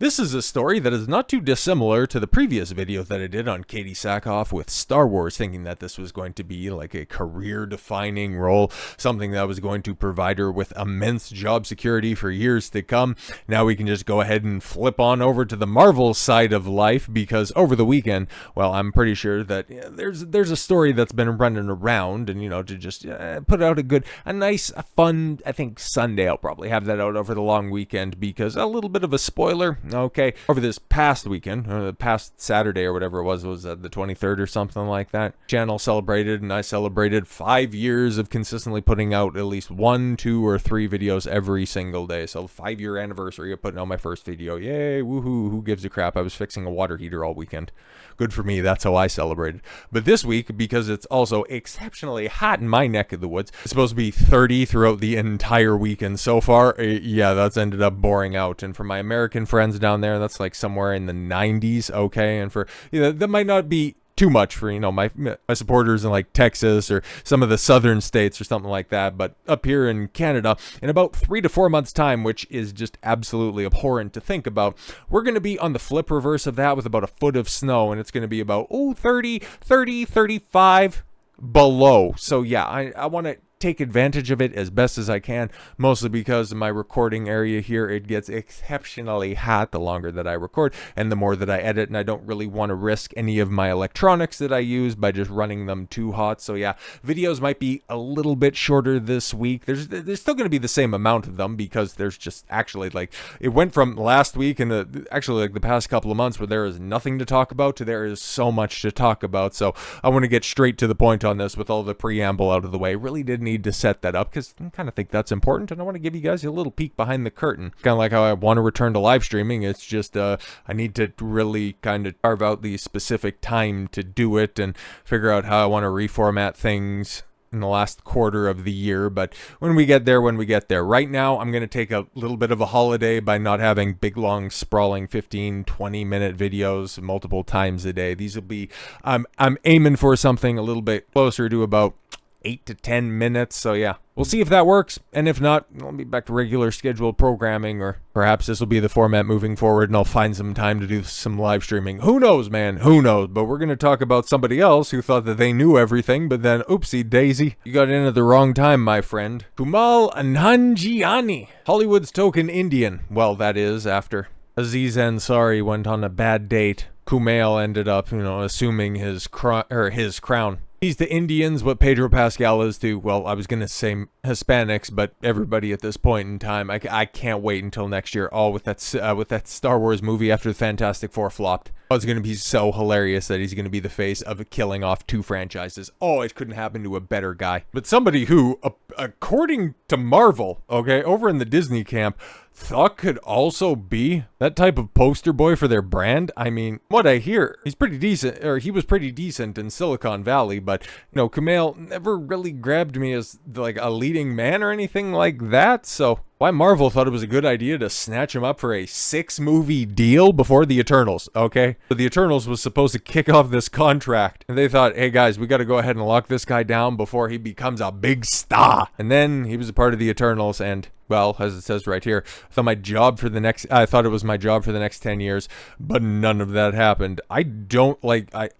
This is a story that is not too dissimilar to the previous video that I did on Katie Sackhoff with Star Wars, thinking that this was going to be like a career-defining role, something that was going to provide her with immense job security for years to come. Now we can just go ahead and flip on over to the Marvel side of life, because over the weekend, well, I'm pretty sure that there's a story that's been running around, and to just put out a nice, fun, I think Sunday, I'll probably have that out over the long weekend, because a little bit of a spoiler. Okay, over this past weekend, the past Saturday or whatever it was the 23rd or something like that, channel celebrated and I celebrated 5 years of consistently putting out at least 1, 2, or 3 videos every single day. So 5-year anniversary of putting out my first video. Yay, woohoo, who gives a crap? I was fixing a water heater all weekend. Good for me, that's how I celebrated. But this week, because it's also exceptionally hot in my neck of the woods, it's supposed to be 30 throughout the entire weekend. So far, yeah, that's ended up boring out. And for my American friends down there, that's like somewhere in the 90s, okay? And for, that might not be too much for, my supporters in like Texas or some of the southern states or something like that. But up here in Canada, in about 3 to 4 months time, which is just absolutely abhorrent to think about, we're going to be on the flip reverse of that with about a foot of snow, and it's going to be about 30, 35 below. So yeah, I want to take advantage of it as best as I can, mostly because in my recording area here, it gets exceptionally hot the longer that I record and the more that I edit, and I don't really want to risk any of my electronics that I use by just running them too hot. So yeah, videos might be a little bit shorter this week. There's still going to be the same amount of them, because there's just actually, like, it went from last week and actually like the past couple of months where there is nothing to talk about to there is so much to talk about. So I want to get straight to the point on this with all the preamble out of the way. Really did need to set that up because I kind of think that's important, and I want to give you guys a little peek behind the curtain. Kind of like how I want to return to live streaming. It's just I need to really kind of carve out the specific time to do it and figure out how I want to reformat things in the last quarter of the year. But when we get there. Right now, I'm going to take a little bit of a holiday by not having big, long, sprawling 15, 20-minute videos multiple times a day. These will be, I'm aiming for something a little bit closer to about 8 to 10 minutes. So yeah, we'll see if that works. And if not, I'll be back to regular scheduled programming, or perhaps this will be the format moving forward and I'll find some time to do some live streaming. Who knows, man? Who knows? But we're going to talk about somebody else who thought that they knew everything, but then oopsie daisy, you got in at the wrong time, my friend. Kumail Nanjiani, Hollywood's token Indian. Well, that is after Aziz Ansari went on a bad date. Kumail ended up, assuming his crown. He's to Indians what Pedro Pascal is to, well, I was going to say Hispanics, but everybody at this point in time. I can't wait until next year. With that Star Wars movie after the Fantastic Four flopped. Oh, it's going to be so hilarious that he's going to be the face of killing off 2 franchises. Oh, it couldn't happen to a better guy. But somebody who, according to Marvel, okay, over in the Disney camp, thought could also be that type of poster boy for their brand. I mean, what I hear, he was pretty decent in Silicon Valley, but, Kumail never really grabbed me as, like, a leading man or anything like that, so why Marvel thought it was a good idea to snatch him up for a 6-movie deal before the Eternals, okay? So the Eternals was supposed to kick off this contract, and they thought, hey guys, we gotta go ahead and lock this guy down before he becomes a big star. And then he was a part of the Eternals, and, well, as it says right here, I thought it was my job for the next 10 years, but none of that happened.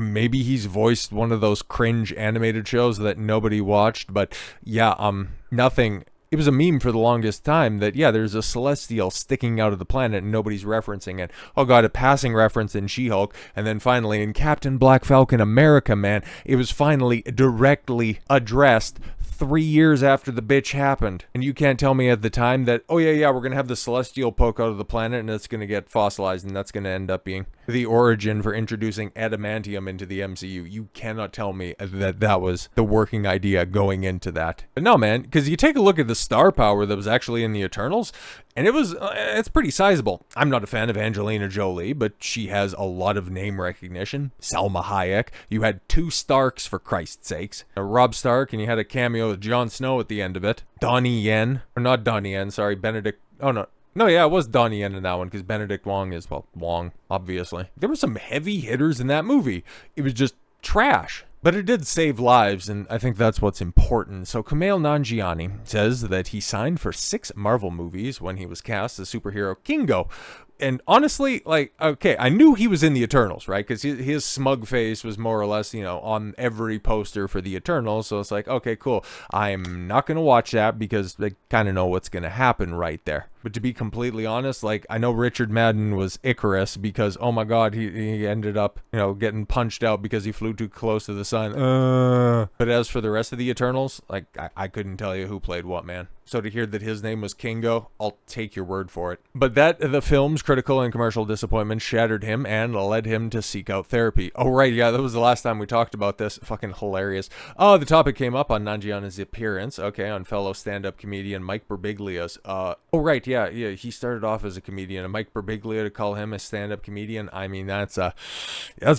Maybe he's voiced one of those cringe animated shows that nobody watched, but yeah, nothing. It was a meme for the longest time that, yeah, there's a celestial sticking out of the planet and nobody's referencing it. Oh god, a passing reference in She-Hulk, and then finally in Captain Black Falcon America, man, it was finally directly addressed 3 years after the bitch happened. And you can't tell me at the time that, oh yeah, we're going to have the celestial poke out of the planet and it's going to get fossilized and that's going to end up being the origin for introducing adamantium into the MCU. You cannot tell me that was the working idea going into that. But no, man, because you take a look at the star power that was actually in the Eternals, and it's pretty sizable. I'm not a fan of Angelina Jolie, but she has a lot of name recognition. Salma Hayek. You had 2 Starks, for Christ's sakes. Robb Stark, and you had a cameo with Jon Snow at the end of it. Donnie Yen. Or not Donnie Yen, sorry, Benedict. Oh, no. No, yeah, it was Donnie Yen in that one, because Benedict Wong is, well, Wong, obviously. There were some heavy hitters in that movie. It was just trash. But it did save lives, and I think that's what's important. So Kumail Nanjiani says that he signed for 6 Marvel movies when he was cast as superhero Kingo, And honestly, like, okay, I knew he was in the Eternals, right? Because his smug face was more or less, on every poster for the Eternals. So it's like, okay, cool. I'm not going to watch that because I kind of know what's going to happen right there. But to be completely honest, like, I know Richard Madden was Icarus because, oh my God, he ended up, getting punched out because he flew too close to the sun. But as for the rest of the Eternals, like, I couldn't tell you who played what, man. So to hear that his name was Kingo, I'll take your word for it. But that the film's critical and commercial disappointment shattered him and led him to seek out therapy. Oh, right, yeah, that was the last time we talked about this. Fucking hilarious. Oh, the topic came up on Nanjiani's appearance, okay, on fellow stand-up comedian Mike Birbiglia's. Oh, right, yeah, he started off as a comedian. And Mike Birbiglia, to call him a stand-up comedian, I mean, that's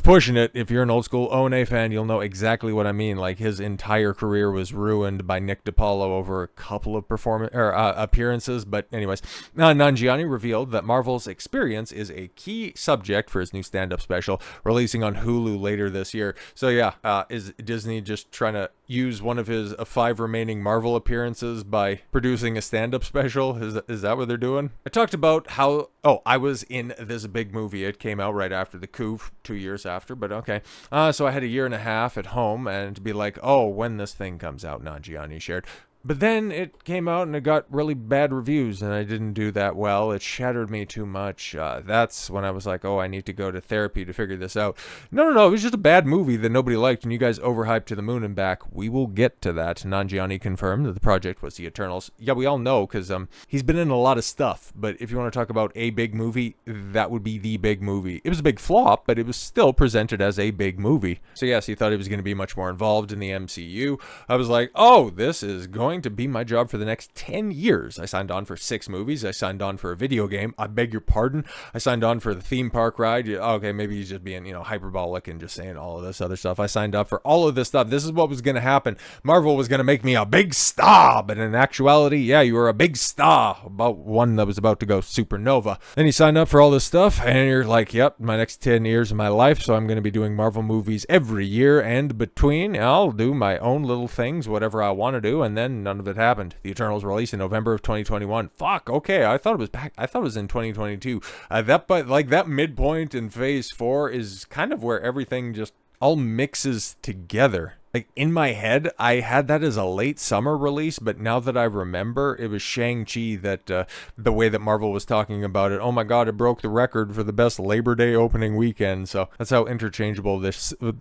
pushing it. If you're an old-school O&A fan, you'll know exactly what I mean. Like, his entire career was ruined by Nick DiPaolo over a couple of appearances. But anyways, Nanjiani revealed that Marvel's experience is a key subject for his new stand-up special, releasing on Hulu later this year. So yeah, is Disney just trying to use one of his 5 remaining Marvel appearances by producing a stand-up special? Is that what they're doing? I talked about how, I was in this big movie. It came out right after the coup, 2 years after, but okay. So I had a year and a half at home, and to be like, when this thing comes out, Nanjiani shared. But then it came out and it got really bad reviews and I didn't do that well. It shattered me too much. That's when I was like, I need to go to therapy to figure this out. No, it was just a bad movie that nobody liked and you guys overhyped to the moon and back. We will get to that. Nanjiani confirmed that the project was the Eternals. Yeah, we all know because he's been in a lot of stuff. But if you want to talk about a big movie, that would be the big movie. It was a big flop, but it was still presented as a big movie. So yes, he thought he was going to be much more involved in the MCU. I was like, this is going to be my job for the next 10 years. I signed on for 6 movies. I signed on for a video game. I beg your pardon. I signed on for the theme park ride. Okay, maybe he's just being, hyperbolic and just saying all of this other stuff. I signed up for all of this stuff. This is what was going to happen. Marvel was going to make me a big star, but in actuality, yeah, you were a big star, about one that was about to go supernova. Then you signed up for all this stuff, and you're like, yep, my next 10 years of my life, so I'm going to be doing Marvel movies every year, and between, I'll do my own little things, whatever I want to do, and then none of it happened. The Eternals released in November of 2021. Fuck, okay, I thought it was back. I thought it was in 2022. That midpoint in Phase 4 is kind of where everything just all mixes together. Like, in my head, I had that as a late summer release, but now that I remember, it was Shang-Chi that, the way that Marvel was talking about it, oh my God, it broke the record for the best Labor Day opening weekend, so that's how interchangeable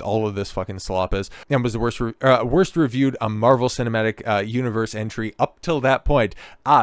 all of this fucking slop is, and was the worst reviewed Marvel Cinematic Universe entry up till that point.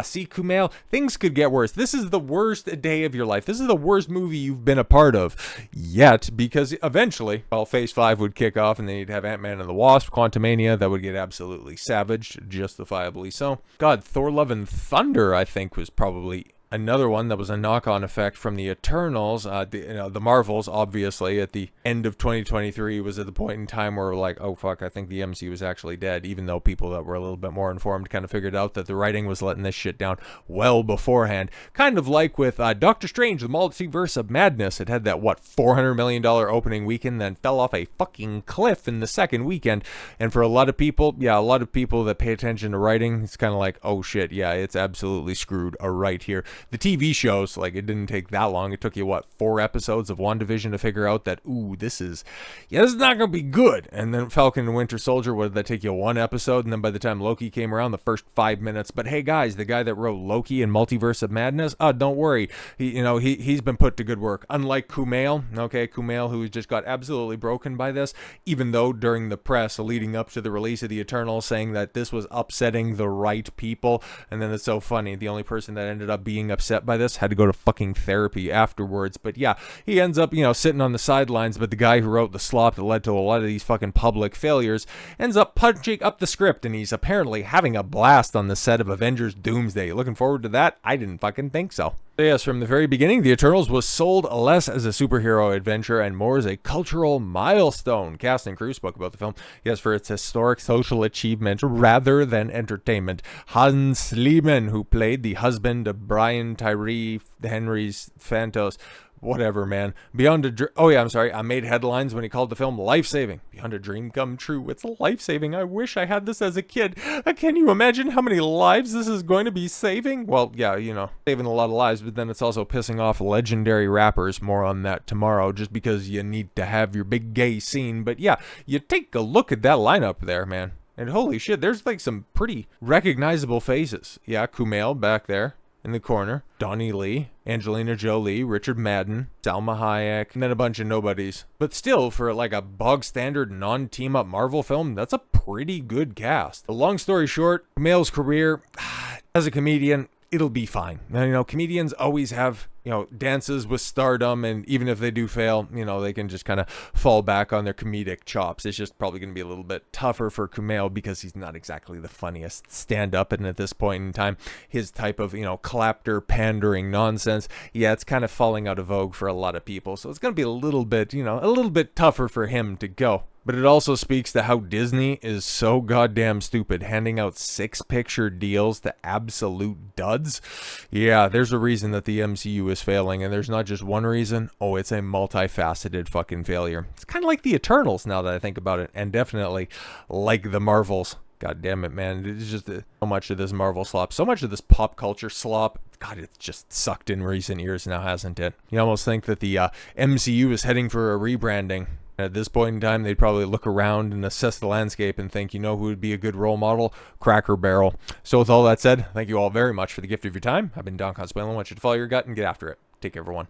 See, Kumail, things could get worse. This is the worst day of your life. This is the worst movie you've been a part of yet, because eventually, Phase 5 would kick off, and then you'd have Ant-Man and the Wasp, Quantumania, that would get absolutely savaged, justifiably so. God, Thor Love and Thunder, I think, was probably another one that was a knock-on effect from the Eternals. The Marvels, obviously, at the end of 2023 was at the point in time where we're like, oh fuck, I think the MCU was actually dead, even though people that were a little bit more informed kind of figured out that the writing was letting this shit down well beforehand. Kind of like with Doctor Strange, the Multiverse of Madness. It had that, $400 million opening weekend, then fell off a fucking cliff in the second weekend. And for a lot of people that pay attention to writing, it's kind of like, oh shit, yeah, it's absolutely screwed right here. The TV shows, it didn't take that long. It took you, 4 episodes of WandaVision to figure out that, this is not going to be good. And then Falcon and Winter Soldier, what did that take you, 1 episode? And then by the time Loki came around, the first 5 minutes. But hey, guys, the guy that wrote Loki and Multiverse of Madness, don't worry. He's been put to good work. Unlike Kumail, who just got absolutely broken by this, even though during the press leading up to the release of the Eternals saying that this was upsetting the right people. And then it's so funny. The only person that ended up being upset by this had to go to fucking therapy afterwards. But yeah, he ends up, sitting on the sidelines, but the guy who wrote the slop that led to a lot of these fucking public failures ends up punching up the script, and he's apparently having a blast on the set of Avengers Doomsday. Looking forward to that? I didn't fucking think so. Yes, from the very beginning, The Eternals was sold less as a superhero adventure and more as a cultural milestone. Cast and crew spoke about the film, yes, for its historic social achievement rather than entertainment. Hans Lehman, who played the husband of Brian Tyree Henry's Phantos, Whatever, man. Beyond a oh yeah, I'm sorry. I made headlines when he called the film life-saving. Beyond a dream come true. It's life-saving. I wish I had this as a kid. Can you imagine how many lives this is going to be saving? Well, yeah, you know, saving a lot of lives, but then it's also pissing off legendary rappers. More on that tomorrow, just because you need to have your big gay scene. But yeah, you take a look at that lineup there, man. And holy shit, there's like some pretty recognizable faces. Yeah, Kumail back there in the corner, Donnie Lee, Angelina Jolie, Richard Madden, Salma Hayek, and then a bunch of nobodies. But still, for like a bog standard non-team-up Marvel film, that's a pretty good cast. The long story short, Kumail's career as a comedian, it'll be fine. Now, you know, comedians always have, you know, dances with stardom, and even if they do fail, you know, they can just kind of fall back on their comedic chops. It's just probably going to be a little bit tougher for Kumail because he's not exactly the funniest stand-up, and at this point in time, his type of, you know, clapter pandering nonsense, yeah, it's kind of falling out of vogue for a lot of people. So it's going to be a little bit, you know, a little bit tougher for him to go. But it also speaks to how Disney is so goddamn stupid, handing out 6-picture deals to absolute duds. Yeah, there's a reason that the MCU is failing, and there's not just one reason. Oh, it's a multifaceted fucking failure. It's kind of like the Eternals now that I think about it, and definitely like the Marvels. God damn it, man. It's just so much of this Marvel slop, so much of this pop culture slop. God, it's just sucked in recent years now, hasn't it? You almost think that the MCU is heading for a rebranding. At this point in time, they'd probably look around and assess the landscape and think, you know who would be a good role model? Cracker Barrel. So with all that said, thank you all very much for the gift of your time. I've been Don Consuelo. I want you to follow your gut and get after it. Take care, everyone.